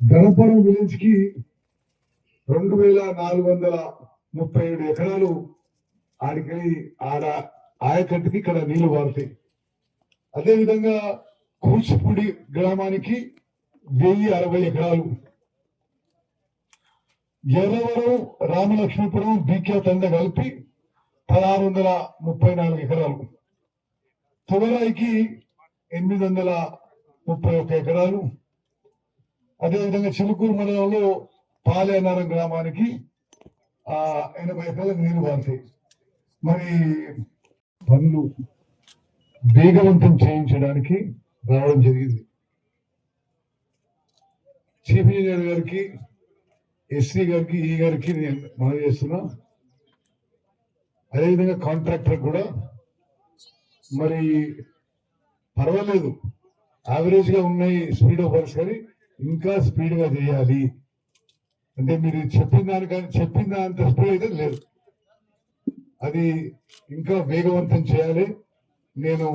Ganapuram village కి 2437 ఎకరాలు ఆడికి ఆడ ఆయకట్టుకి ఇక్కడ నీళ్లు వారుతాయి. అదేవిధంగా కూచిపూడి గ్రామానికి 1060 ఎకరాలు, ఎర్రవరం రామలక్ష్మీపురం బీకే తండ కలిపి 1634 ఎకరాలు, తొగరాయికి 831 ఎకరాలు, అదేవిధంగా చిలుకూరు మండలంలో పాలేనారం గ్రామానికి 80 ఎకరాలకు నీళ్లు వారుతాయి. మరి పనులు వేగవంతం చేయించడానికి రావడం జరిగింది. చీఫ్ ఇంజనీర్ గారికి, ఎస్సీ గారికి, ఈ గారికి నేను మనవి చేస్తున్నా. అదేవిధంగా కాంట్రాక్టర్ కూడా మరి పర్వాలేదు, యావరేజ్ గా ఉన్నాయి స్పీడ్ ఆఫ్ వర్క్స్, కానీ ఇంకా స్పీడ్ గా చేయాలి. అంటే మీరు చెప్పిన దానికని చెప్పిన అంత స్పీడ్ అయితే లేదు, అది ఇంకా వేగవంతం చేయాలి. నేను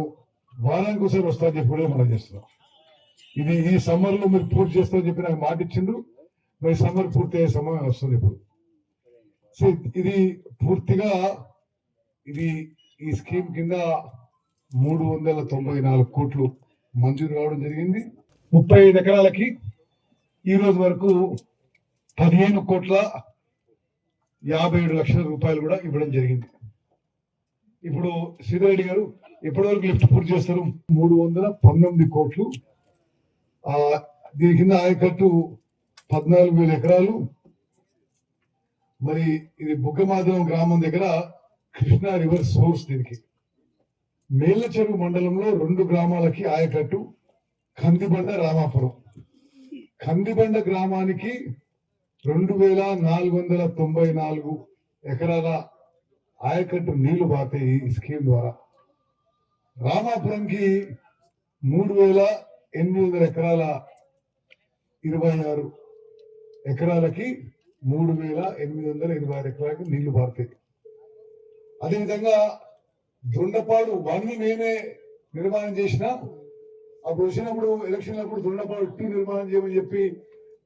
వారానికి ఒకసారి వస్తాను చెప్పి కూడా మనం చేస్తున్నాం. ఇది ఈ సమ్మర్ లో మీరు పూర్తి చేస్తామని చెప్పి నాకు మాట ఇచ్చిండ్రు. మరి సమ్మర్ పూర్తి అయ్యే సమయం వస్తుంది ఇప్పుడు. సో ఇది పూర్తిగా ఇది ఈ స్కీమ్ కింద 394 కోట్లు మంజూరు కావడం జరిగింది. 35 ఎకరాలకి ఈ రోజు వరకు 15,57,00,000 రూపాయలు కూడా ఇవ్వడం జరిగింది. ఇప్పుడు శ్రీధరెడ్డి గారు ఎప్పటివరకు లిఫ్ట్ పూర్తి చేస్తారు? 319 కోట్లు. దీని కింద ఆయకట్టు 14,000 ఎకరాలు. మరి ఇది బుగ్గమాధవం గ్రామం దగ్గర కృష్ణా రివర్ సోర్స్. దీనికి మేళ్లచెరువు మండలంలో 2 గ్రామాలకి ఆయకట్టు, కందిబండ, రామాపురం. కందిబండ గ్రామానికి 2,494 ఎకరాల ఆయకట్టు నీళ్లు బాతాయి ఈ స్కీమ్ ద్వారా. రామాపురంకి 3,800 ఎకరాల 26 ఎకరాలకి 3,826 ఎకరాలకి నీళ్లు బారుతాయి. అదేవిధంగా దొండపాడు 1 నేనే నిర్మాణం చేసిన, అప్పుడు వచ్చినప్పుడు ఎలక్షన్ అప్పుడు దొండపాడు 2 నిర్మాణం చేయమని చెప్పి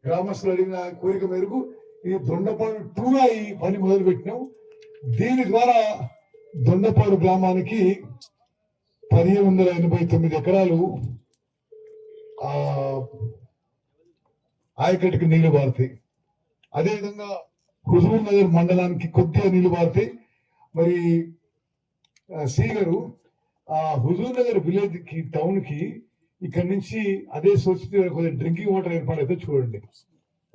గ్రామస్తులు అడిగిన కోరిక మేరకు ఈ దొండపాడు 2గా ఈ పని మొదలు పెట్టినాం. దీని ద్వారా దొండపాడు గ్రామానికి 1,589 ఎకరాలు ఆయకట్టుకి నీళ్లు బారుతాయి. అదేవిధంగా హుజూర్ నగర్ మండలానికి కొద్దిగా నీళ్లు బారుతాయి. మరి సి గారు హుజూర్ నగర్ విలేజ్ కి, టౌన్ కి ఇక్కడి నుంచి అదే సొసైటీ కొద్దిగా డ్రింకింగ్ వాటర్ ఏర్పాటు అయితే చూడండి.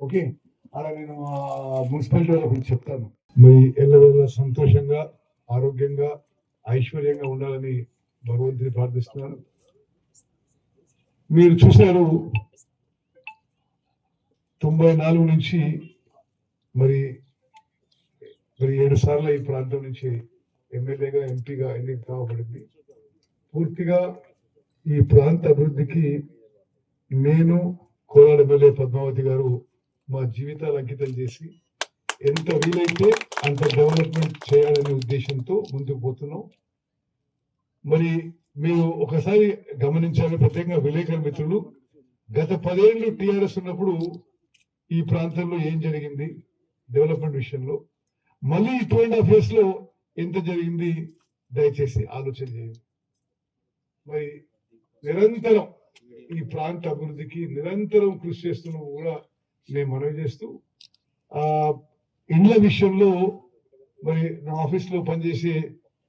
ఓకే, అలా నేను మున్సిపాలిటీ వాళ్ళ గురించి చెప్తాను. మరి ఎల్లవేళ సంతోషంగా, ఆరోగ్యంగా, ఐశ్వర్యంగా ఉండాలని భగవంతుని ప్రార్థిస్తున్నాను. మీరు చూశారు 94 నుంచి మరి 7 సార్లు ఈ ప్రాంతం నుంచి ఎమ్మెల్యేగా, ఎంపీగా ఎన్నిక కావబడింది. పూర్తిగా ఈ ప్రాంత అభివృద్ధికి నేను, కోలాడ ఎమ్మెల్యే పద్మావతి గారు మా జీవితాలు అంకితం చేసి ఎంత వీలైతే అంత డెవలప్మెంట్ చేయాలనే ఉద్దేశంతో ముందుకు పోతున్నాం. మరి మీరు ఒకసారి గమనించాలి, ప్రత్యేకంగా విలేకరుల మిత్రులు, గత 10 ఏళ్ళు టీఆర్ఎస్ ఉన్నప్పుడు ఈ ప్రాంతంలో ఏం జరిగింది డెవలప్మెంట్ విషయంలో, మళ్ళీ 2.5 years లో ఎంత జరిగింది దయచేసి ఆలోచన చేయండి. మరి నిరంతరం ఈ ప్రాంత అభివృద్ధికి నిరంతరం కృషి చేస్తున్నాం కూడా నేను మనవి చేస్తూ, ఇండ్ల విషయంలో మరి నా ఆఫీస్ లో పనిచేసే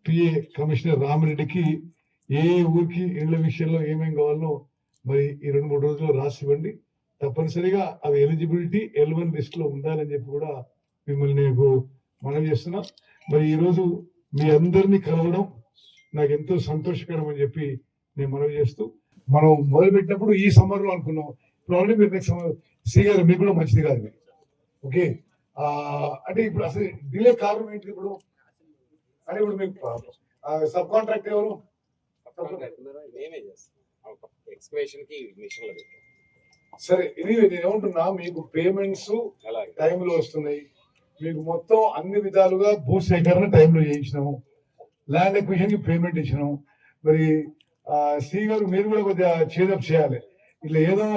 పిఏ కమిషనర్ రామిరెడ్డికి ఏ ఊరికి ఇళ్ల విషయంలో ఏమేం కావాలనో మరి ఈ 2-3 రోజుల్లో రాసి ఇవ్వండి. తప్పనిసరిగా అవి ఎలిజిబిలిటీ L1 లిస్ట్ లో ఉండాలని చెప్పి కూడా మిమ్మల్ని నేను మనవి చేస్తున్నా. మరి ఈ రోజు మీ అందరినీ కలవడం నాకు ఎంతో సంతోషకరం అని చెప్పి నేను మనవి చేస్తూ, మనం మొదలు పెట్టినప్పుడు ఈ సమ్మర్ లో అనుకున్నాం. ఇప్పుడు ఆల్రెడీ మీరు నెక్స్ట్ సమ్మర్ శ్రీ గారు మీకు కూడా మంచిది కాదు. ఓకే, అంటే ఇప్పుడు అసలు డిలే కారణం ఏంటి? ఇప్పుడు అంటే ఇప్పుడు మీకు సబ్ కాంట్రాక్ట్ ఎవరు? సరే, ఇది నేను ఏమంటున్నా, మీకు పేమెంట్స్ టైంలో వస్తున్నాయి, మీకు మొత్తం అన్ని విధాలుగా భూ సేకరణ టైంలో చేయించినాము, ల్యాండ్ ఎక్విజిషన్ కి పేమెంట్ ఇచ్చినాము. మరి శ్రీ గారు మీరు కూడా కొద్దిగా చేదప్ చేయాలి. ఇట్లా ఏదో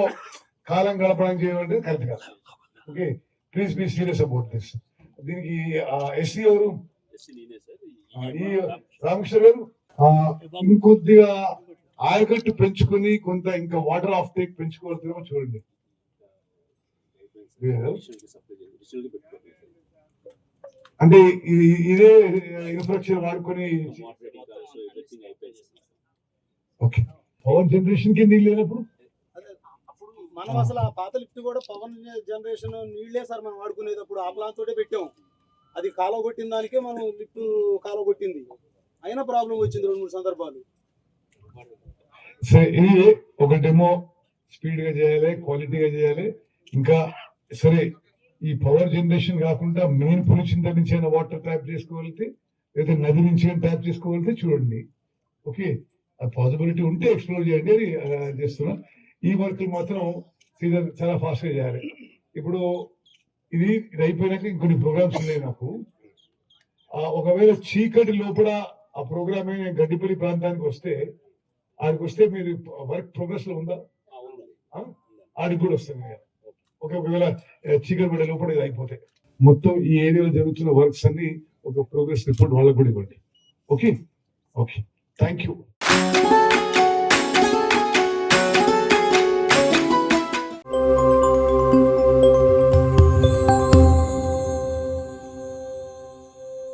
కాలం గడపడానికి చేయడం కరెక్ట్ కాదు. Okay, please be serious about this. దీనికి ఎస్సీ ఎవరు? ఈ రామకృష్ణ గారు ఇంకొద్దిగా ఆయకట్టు పెంచుకొని కొంత ఇంకా వాటర్ ఆఫ్ టేక్ పెంచుకోవాల్సిందేమో చూడండి. అంటే ఇదే ఇన్ఫ్రాస్ట్రక్చర్ వాడుకొని ఓకే. పవర్ జనరేషన్ కి నీళ్ళు లేనప్పుడు మనం అసలు ఆ పాత లిఫ్ట్ కూడా పవర్ జనరేషన్ నీళ్లే సార్ మనం వాడుకునేటప్పుడు ఆ ప్లాన్ తోటే పెట్టాం. అది కాలువ కొట్టిన దానికే మనం లిఫ్ట్ కాలువ కొట్టింది, అయినా ప్రాబ్లం వచ్చింది 2-3 సందర్భాలు. సరే, ఇది ఒక డెమో స్పీడ్ గా చేయాలి, క్వాలిటీగా చేయాలి. ఇంకా సరే, ఈ పవర్ జనరేషన్ కాకుండా మెయిన్ పొల్యూషన్ నుంచి అయినా వాటర్ ట్యాప్ చేసుకోగలిగితే, లేదా నది నుంచి అయినా ట్యాప్ చేసుకోగలిగితే చూడండి. ఓకే, ఆ పాసిబిలిటీ ఉంటే ఎక్స్ప్లోర్ చేయండి అని చేస్తున్నా. ఈ వర్క్ మాత్రం చాలా ఫాస్ట్ గా చేయాలి. ఇప్పుడు ఇది అయిపోయినాక ఇంకొన్ని ప్రోగ్రామ్స్ ఉన్నాయి నాకు. ఒకవేళ చీకటి లోపల ఆ ప్రోగ్రామ్ గడ్డిపల్లి ప్రాంతానికి వస్తే, ఆడికి వస్తే మీరు వర్క్ ప్రోగ్రెస్ లో ఉందా? ఆడికి కూడా వస్తుంది. ఒకవేళ చీకటి పడే లోపల ఇది అయిపోతే మొత్తం ఈ ఏరియాలో జరుగుతున్న వర్క్స్ అన్ని ఒక ప్రోగ్రెస్ రిపోర్ట్ వాళ్ళకు కూడా ఇవ్వండి. Okay, okay, thank you.